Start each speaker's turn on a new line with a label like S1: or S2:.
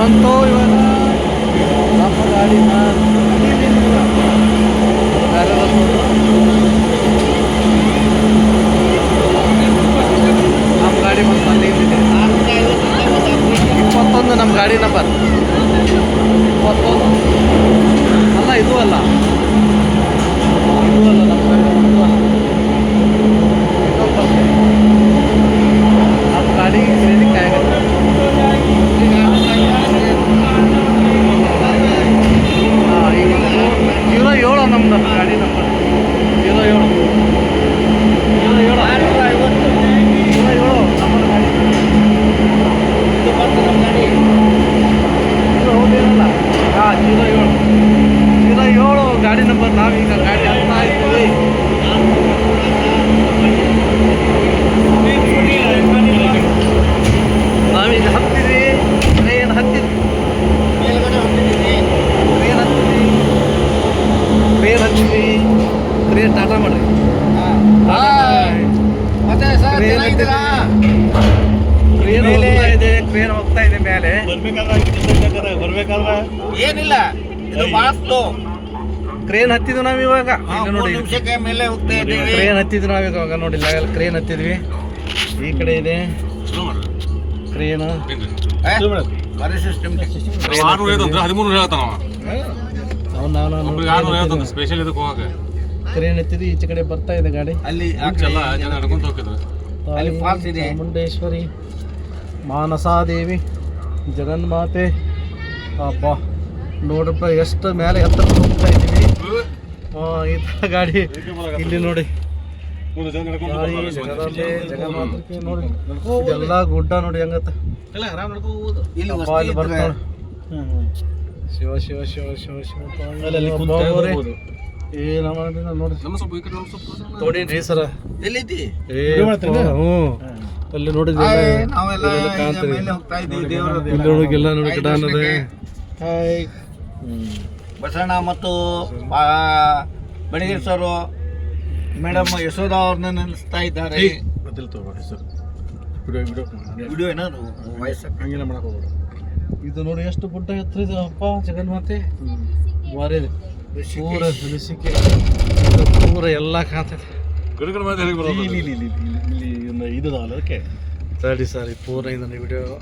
S1: ಬಂತು ಇವಾಗ ನಮ್ಮ ಗಾಡಿನ ನಮ್ಮ ಗಾಡಿ ಬಂತು ಅಲ್ಲಿ 21 ನಮ್ಮ ಗಾಡಿ ನಂಬರ್ 21 ಅಲ್ಲ ಇದು ಅಲ್ಲ ನಮ್ಮ ಗಾಡಿ ಕ್ರೆಡಿಟ್ ಆಗುತ್ತೆ. ಈಗ 07 ನಮ್ದು ಗಾಡಿ ನಂಬರ್ 07 ನಮ್ಮ ಗಾಡಿ ಹೌದೇನಲ್ಲ. ಹಾಂ 07 ಗಾಡಿ ನಂಬರ್. ನಾವೀಗ ಗಾಡಿ ಹತ್ತಾ ಇದ್ದೀವಿ. ನಾವೀಗ ಹತ್ತಿದ್ವಿ. ಟ್ರೈನ್ ಹತ್ತಿದ್ವಿ. ಟ್ರೈನ್ ಟಾಟಾ ಮಾಡ್ರಿ. ಟ್ರೈನ್ ಹೋಗ್ತಾ ಇದೆ ಮೇಲೆ.
S2: ಏನಿಲ್ಲ, ಇದು ಬಹಳ ಸ್ಲೋ.
S1: ಕ್ರೇನ್ ಹತ್ತಿದ್ವಿ ನಾವು ಇವಾಗ. ನೋಡಿ
S2: ನಿಮಿಷಕ್ಕೆ ಮೇಲೆ ಹೋಗ್ತಾ ಇದ್ದೀವಿ.
S1: ಕ್ರೇನ್ ಹತ್ತಿದ್ವಿ ನಾವು ಇವಾಗ. ನೋಡಿಲ್ಲ, ಕ್ರೇನ್ ಹತ್ತಿದ್ವಿ. ಈ ಕಡೆ ಇದೆ ಕ್ರೇನ್. ಕ್ರೇನ್ ಹತ್ತಿದ್ವಿ. ಈಚೆ ಕಡೆ ಬರ್ತಾ ಇದೆ ಗಾಡಿ.
S2: ಅಲ್ಲಿ ಫಾಲ್ಸ್ ಇದೆ.
S1: ಚಾಮುಂಡೇಶ್ವರಿ, ಮಾನಸಾದೇವಿ, ಜಗನ್ಮಾತೆ. ಅಪ್ಪ ನೋಡ್ರಪ್ಪ ಎಷ್ಟು ಮೇಲೆ ಎತ್ತರ ಹೋಗ್ತಾ ಇದ್ದೀವಿ. ಈ ಥರ ಗಾಡಿ ಇಲ್ಲಿ ನೋಡಿ. ಜಗನ್ಮಾತೆ ನೋಡಿ, ಇದೆಲ್ಲ ಗುಡ್ಡ ನೋಡಿ ಹೆಂಗತ್ತ. ಇಲ್ಲಿ ಬರ್ತಾಳ. ಶಿವ ಶಿವ ಶಿವ ಶಿವ ಶಿವ ನೋಡಿನ್ರಿ ಸರ.
S2: ಎಲ್ಲೈತಿ?
S1: ಅಲ್ಲಿ ನೋಡಿದ್ರಿ ಎಲ್ಲ ನೋಡಿ ಗಿಡ ಅನ್ನೋದೇ.
S2: ಬಸಣ್ಣ ಮತ್ತು ಬಣಗೇರ್ ಸರ್ ಮೇಡಮ್ ಯಶೋಧ ಅವ್ರನ್ನ ನೆನೆಸ್ತಾ ಇದ್ದಾರೆ. ವಿಡಿಯೋ ಏನಾದ್ರು
S1: ಹಂಗೆಲ್ಲ ಮಾಡಕ್ ಹೋಗ್ಬೇಡ. ಇದು ನೋಡಿ ಎಷ್ಟು ಗುಡ್ಡ ಎತ್ತರ ಇದೆ ಅಪ್ಪ. ಜಗನ್ಮಾತೆ ಭಾರಿ ಇದೆ. ಪೂರ ಎಲ್ಲ ಕಾಣ್ತೈತೆ. ಇದು ಅದಕ್ಕೆ ಸರಿ ಸರಿ ಪೂರ ಇದನ್ನ ವಿಡಿಯೋ